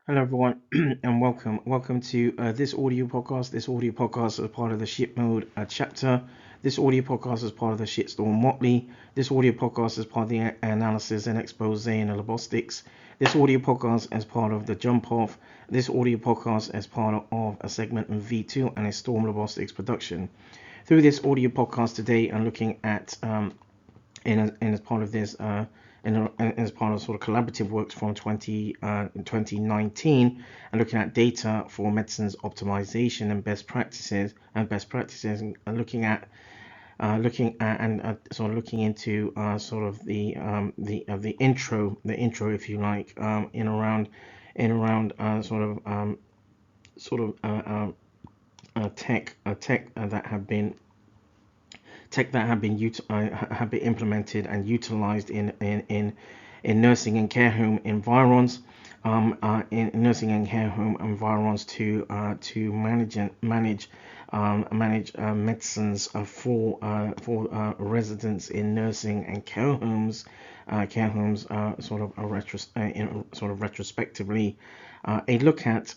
Hello everyone and welcome to this audio podcast. This audio podcast is part of the ShiZMode Chapter. This audio podcast is part of the Shitstorm Motley. This audio podcast is part of the analysis and expose in lobostics. This audio podcast is part of the Jump Off. This audio podcast is part of a segment in V2 and a Storm Lobostics production. Through this audio podcast today, I'm looking at as part of this as part of sort of collaborative works from 2019 and looking at data for medicines optimization and best practices and looking at sort of looking into sort of the intro if you like in around tech that have been implemented and utilized in nursing and care home environs, in nursing and care home environs to manage medicines for residents in nursing and care homes, retrospectively. A look at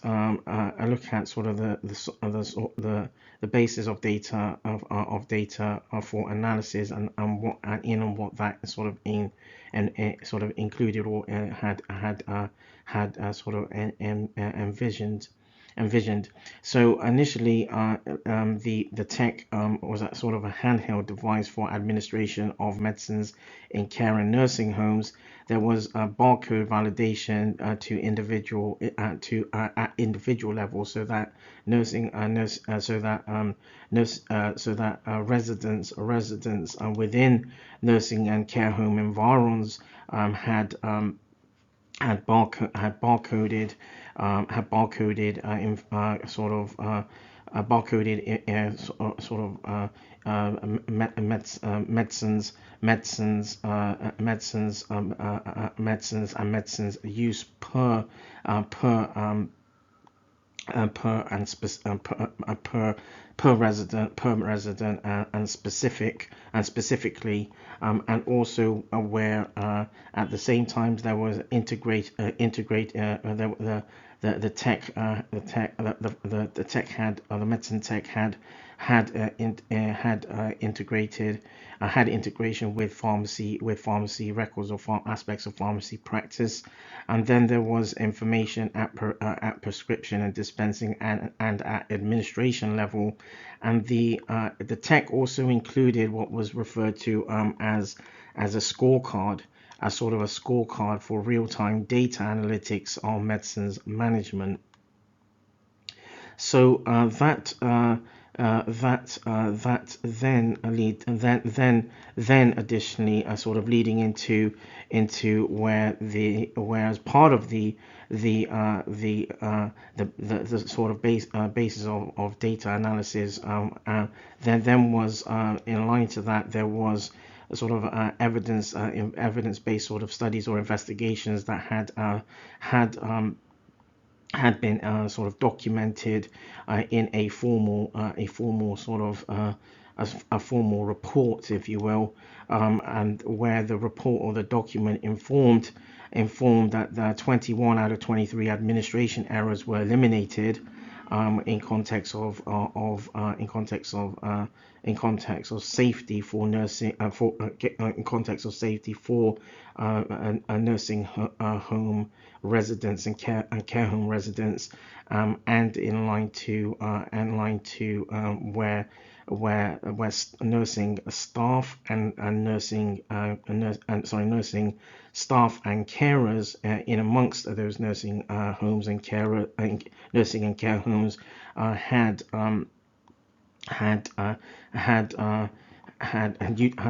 sort of the basis of data for analysis and what that sort of sort of included or had sort of envisioned. So initially, the tech was a sort of a handheld device for administration of medicines in care and nursing homes. There was a barcode validation to individual at individual level, so that residents within nursing and care home environs had barcoded medicines use per resident and specifically and also where at the same time there was the tech had the medicine tech had integration with pharmacy records or aspects of pharmacy practice, and then there was information at prescription and dispensing and at administration level, and the tech also included what was referred to as a scorecard, as sort of a scorecard for real-time data analytics on medicines management. So that additionally sort of leading into whereas part of the sort of basis of data analysis, then was in line to that there was a sort of evidence-based sort of studies or investigations that had been sort of documented in a formal sort of a formal report, if you will, and where the report or the document informed that the 21 out of 23 administration errors were eliminated in context of safety for nursing in context of safety for a nursing home residents and care home residents, and in line to where nursing staff and nursing staff and carers in amongst those nursing homes and nursing and care homes had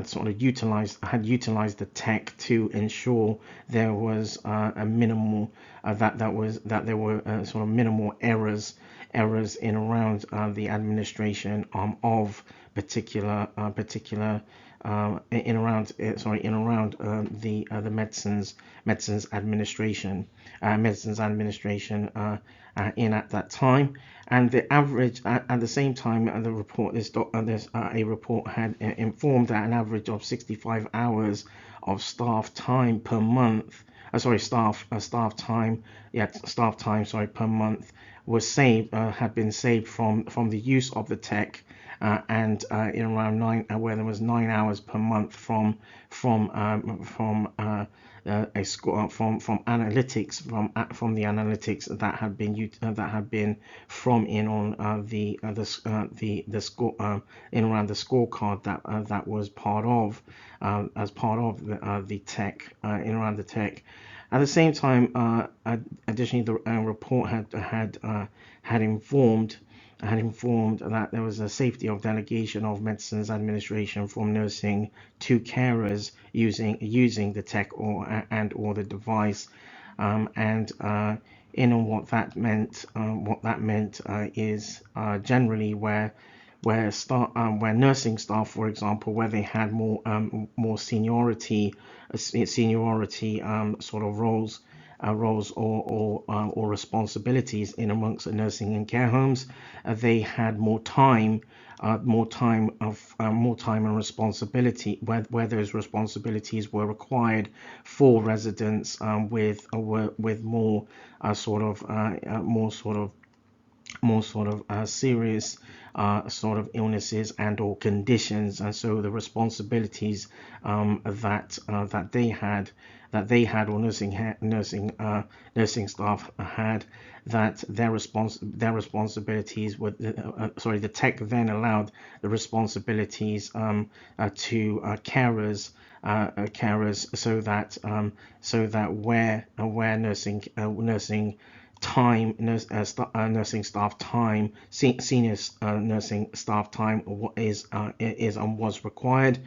sort of utilized the tech to ensure there was a minimal that there were sort of minimal errors in around the administration of particular in around the medicines administration in at that time. And the average at the same time the report a report had informed that an average of 65 hours of staff time per month staff time, sorry, per month was saved, had been saved from the use of the tech, and in around where there was 9 hours per month from a score from analytics from the analytics that had been from in on the score in around the scorecard that was part of as part of the tech in around the tech. At the same time, additionally, the report had informed that there was a safety of delegation of medicines administration from nursing to carers using the tech or the device, and what that meant is generally where nursing staff, for example, where they had more seniority sort of roles or responsibilities in amongst the nursing and care homes, they had more time and responsibility where those responsibilities were required for residents with more serious sort of illnesses and or conditions, and so the responsibilities that they had or nursing staff had, that their responsibilities were the tech then allowed the responsibilities to carers, so that where nursing staff time, senior nursing staff time is and was required,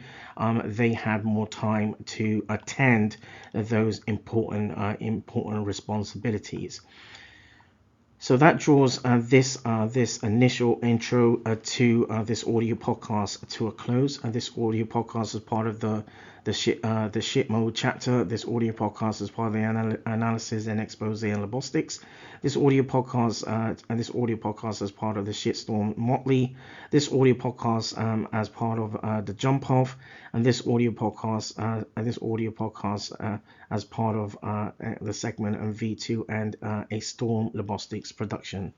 they had more time to attend those important responsibilities. So that draws this initial intro to this audio podcast to a close. This audio podcast is part of the ShiZMode chapter. This audio podcast is part of the analysis and expose and libostics. This audio podcast is part of the shitstorm motley. This audio podcast as part of the jump off, and this audio podcast as part of the segment of V2 and a storm libostics production.